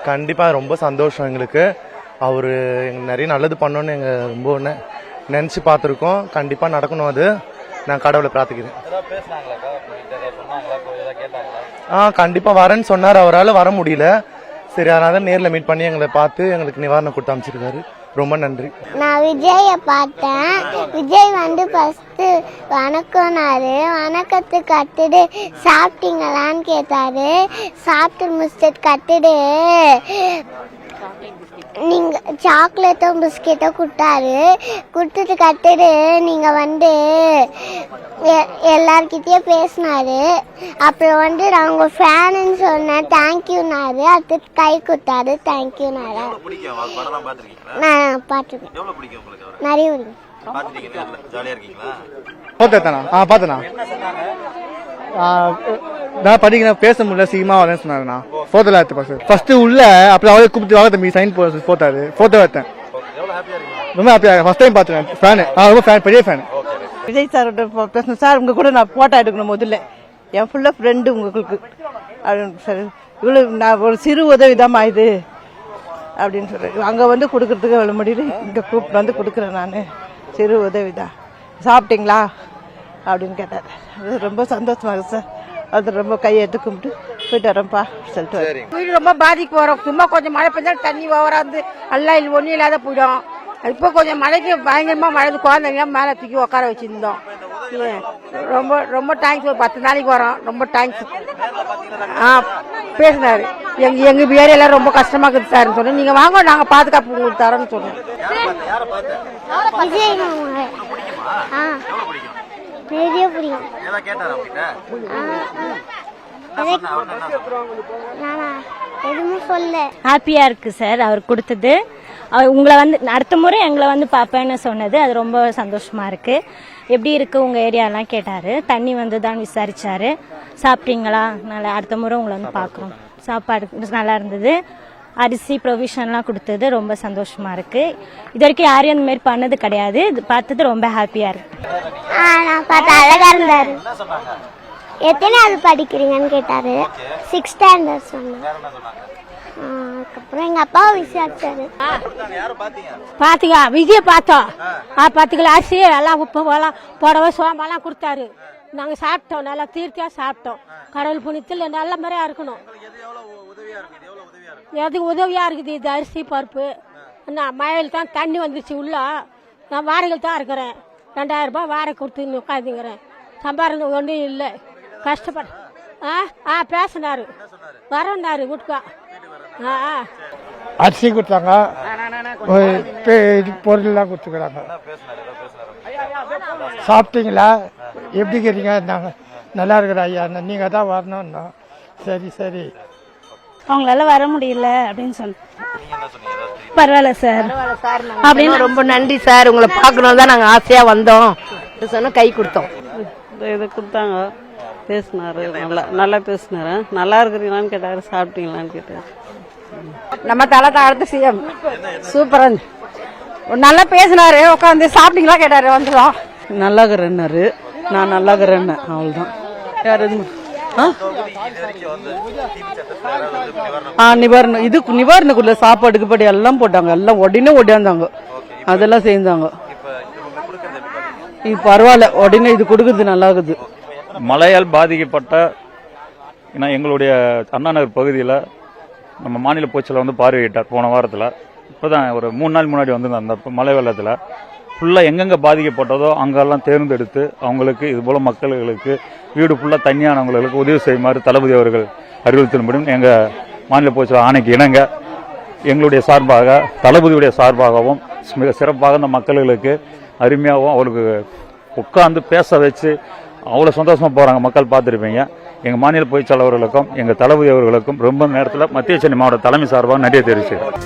கண்டிப்பாக ரொம்ப சந்தோஷம் எங்களுக்கு. அவர் எங்களுக்கு நிறைய நல்லது பண்ணணும்னு எங்கள் ரொம்ப நினச்சி பார்த்துருக்கோம். கண்டிப்பாக நடக்கணும். அது நான் கடவுளை பிரார்த்திக்கிறேன். கண்டிப்பாக வரேன்னு சொன்னார். அவரால் வர முடியல. சரி, அதனால தான் நேரில் மீட் பண்ணி எங்களை பார்த்து எங்களுக்கு நிவாரணம் கொடுத்து அமைச்சிருக்காரு. ரொம்ப நன்றி. நான் விஜயை பார்த்தேன். விஜய் வந்து ஃபர்ஸ்ட் வணக்கம்னாரு. வணக்கத்துக்கு கட்டுடு சாப்பிட்டீங்களான்னு கேட்டாரு. சாப்பிட்டு முடிச்சுட்டு கட்டுடு நீங்க சாக்லேட்டும் பிஸ்கெட்டும் கொடுத்தாரு. கொடுத்துட்டு கட்டுடு நீங்க வந்து எல்லார்கிட்டயும் பேசினாரு. அப்புறம் வந்து நான் உங்க ஃபேனுன்னு சொன்னேன். தேங்க்யூனாரு. அது கை கொடுத்தாரு. தேங்க்யூனாரு. நான் பார்த்துருக்கேன். நிறைய பார்த்தேண்ணா. நான் படிக்கிறேன், பேச முடியல, சீக்கிரமா வரேன்னு சொன்னாருண்ணா. போட்டோல எடுத்து ஃபர்ஸ்ட் உள்ள அப்புறம் அவரே கூப்பிட்டு வாங்க தம்பி சைன் போட்டாரு. போட்டோ எடுத்தேன். ரொம்ப ஹாப்பியா. ஃபர்ஸ்ட் டைம் பார்த்தேன். ஃபேனு, ரொம்ப ஃபேன், பெரிய ஃபேன். விஜய் சார்கிட்ட பேசணும் சார். உங்க கூட நான் போட்டோ எடுக்கணும். முதல்ல என் ஃபுல்லா ஃப்ரெண்டு உங்களுக்கு அப்படின்னு சார். இவ்வளவு நான் ஒரு சிறு உதவி தான் இது அப்படின்னு சொல்றேன். அங்க வந்து கொடுக்கறதுக்கு எவ்வளவு முடியல, இங்க கூப்பிட்டு வந்து கொடுக்குறேன். நான் சிறு உதவி தான். சாப்பிட்டீங்களா அப்படின்னு கேட்டார். அது ரொம்ப சந்தோஷமா இருக்கு சார். அது ரொம்ப கையெடுத்து கும்பிட்டு போயிட்டு வரேன்ப்பா சொல்லிட்டு வீடு ரொம்ப பாதிக்கு வரும். சும்மா கொஞ்சம் மழை பெஞ்சா தண்ணி ஓவராந்து எல்லாம் ஒன்றும் இல்லாத போயிடும். இப்போ கொஞ்சம் மழைக்கு பயங்கரமா மழை குழந்தைங்களாம் மேலே தூக்கி உட்கார வச்சிருந்தோம். ரொம்ப ரொம்ப தேங்க்ஸ். ஒரு 10 நாளைக்கு வரோம். ரொம்ப தேங்க்ஸ். பேசினாரு. எங்க ஏரியால ரொம்ப கஷ்டமா இருக்குது சார் சொன்னேன். நீங்க வாங்க, நாங்க பாதுகாப்பு உங்களுக்கு தரோம்னு சொன்னேன். ஹாப்பியா இருக்கு சார் அவர் கொடுத்தது. உங்களை வந்து அடுத்த முறை எங்களை வந்து பார்ப்பேன்னு சொன்னது அது ரொம்ப சந்தோஷமா இருக்கு. எப்படி இருக்கு உங்க ஏரியாலாம் கேட்டாரு. தண்ணி வந்து தான் விசாரிச்சாரு. சாப்பிட்டீங்களா, நல்லா அடுத்த முறை உங்களை வந்து பார்க்குறோம். சாப்பாடு நல்லா இருந்தது. அரிசி ப்ரொவிஷன்லாம் கொடுத்தது ரொம்ப சந்தோஷமா இருக்கு. இது வரைக்கும் யாரையும் அந்த மாதிரி பண்ணது கிடையாது. இது பார்த்தது ரொம்ப ஹாப்பியா இருக்கு. அழகா இருந்தாரு. எத்தனாவது படிக்கிறீங்கன்னு கேட்டாரு. 6th ஸ்டாண்டர்ட் சொன்னேன். அதுக்கப்புறம் எங்க அப்பாவை விசாரிச்சாரு. பாத்தீங்க விஜய் பார்த்தோம். 10 கிலோ அரிசி எல்லாம் உப்பு எல்லாம் புடவை சோம்பெல்லாம் கொடுத்தாரு. நாங்க சாப்பிட்டோம். நல்லா தீர்த்தியா சாப்பிட்டோம். கடவுள் புண்ணியத்தில் நல்ல மாதிரியா இருக்கணும். எது உதவியா இருக்குது இது அரிசி பருப்பு. நான் மழையில் தான் தண்ணி வந்துச்சு உள்ள. நான் வாடகையில் தான் இருக்கிறேன். 2000 ரூபாய் வாடகை கொடுத்து உட்காந்துங்கிறேன். சம்பாரணம் ஒன்றும் இல்லை. கஷ்டப்பட பேசினாரு. வரண்டாரு வீட்டுக்கா. அரிசி கொடுத்தாங்க, பொருள்லாம் கொடுத்துக்கிறாங்க. சாப்பிட்டீங்களா, எப்படி கேட்டீங்க? நாங்கள் நல்லா இருக்கிற ஐயா, நீங்க தான் வரணும்னா. சரி சரி. அவங்களால வர முடியல அப்படின்னு சொன்ன. பரவாயில்ல சார் அப்படின்னு ரொம்ப நன்றி சார். உங்களை பார்க்கணும் தான் நாங்கள் ஆசையா வந்தோம். சொன்ன கை கொடுத்தோம். இதை கொடுத்தாங்க. பேசினாரு. நல்லா பேசினாரு. நல்லா இருக்கிறீங்களான்னு கேட்டாரு. சாப்பிட்டீங்களான்னு கேட்டாரு. நம்ம தலை தாழ்த்து சிஎம் சூப்பரா நல்லா பேசினாரு. உட்காந்து சாப்பிட்டீங்களா கேட்டாரு. வந்துடும். நல்லா இருக்கிறேன்னாரு. நான் நல்லா இருக்கிறேன்னு. அவ்வளவுதான். யார் நிவாரணம் இது நிவாரணக்குள்ள சாப்பாடுக்கு படி எல்லாம் போட்டாங்க. எல்லாம் உடனே ஓடியாந்தாங்க. அதெல்லாம் செஞ்சாங்க. இது பரவாயில்ல. உடனே இது கொடுக்குறது நல்லா இருக்குது. மழையால் பாதிக்கப்பட்ட எங்களுடைய அண்ணா நகர் பகுதியில் நம்ம மாநில போச்சல வந்து பார்வையிட்டார் போன வாரத்தில். இப்போதான் ஒரு 3 நாள் முன்னாடி வந்து அந்த மழை வெள்ளத்தில் ஃபுல்லாக எங்கெங்கே பாதிக்கப்பட்டதோ அங்கெல்லாம் தேர்ந்தெடுத்து அவங்களுக்கு இதுபோல் மக்களுக்கு வீடு ஃபுல்லாக தண்ணியானவங்களுக்கு உதவி செய்யுமாறு தளபதி அவர்கள் அறிவுறுத்தின்படும் எங்கள் மாநில போச்சல ஆணைக்கு இணங்க எங்களுடைய சார்பாக தளபதியுடைய சார்பாகவும் மிக சிறப்பாக இந்த மக்களுக்கு அருமையாகவும் அவருக்கு உட்காந்து பேச வச்சு அவ்வளோ சந்தோஷமாக போகிறாங்க. மக்கள் பார்த்துருப்பீங்க. எங்கள் மாநில பொதுச்செயலாளர்களுக்கும் எங்கள் தளபதி அவர்களுக்கும் ரொம்ப நேரத்தில் மத்திய சென்னை மாவட்ட தலைமை சார்பாக நன்றி தெரிவிச்சுக்கிறேன்.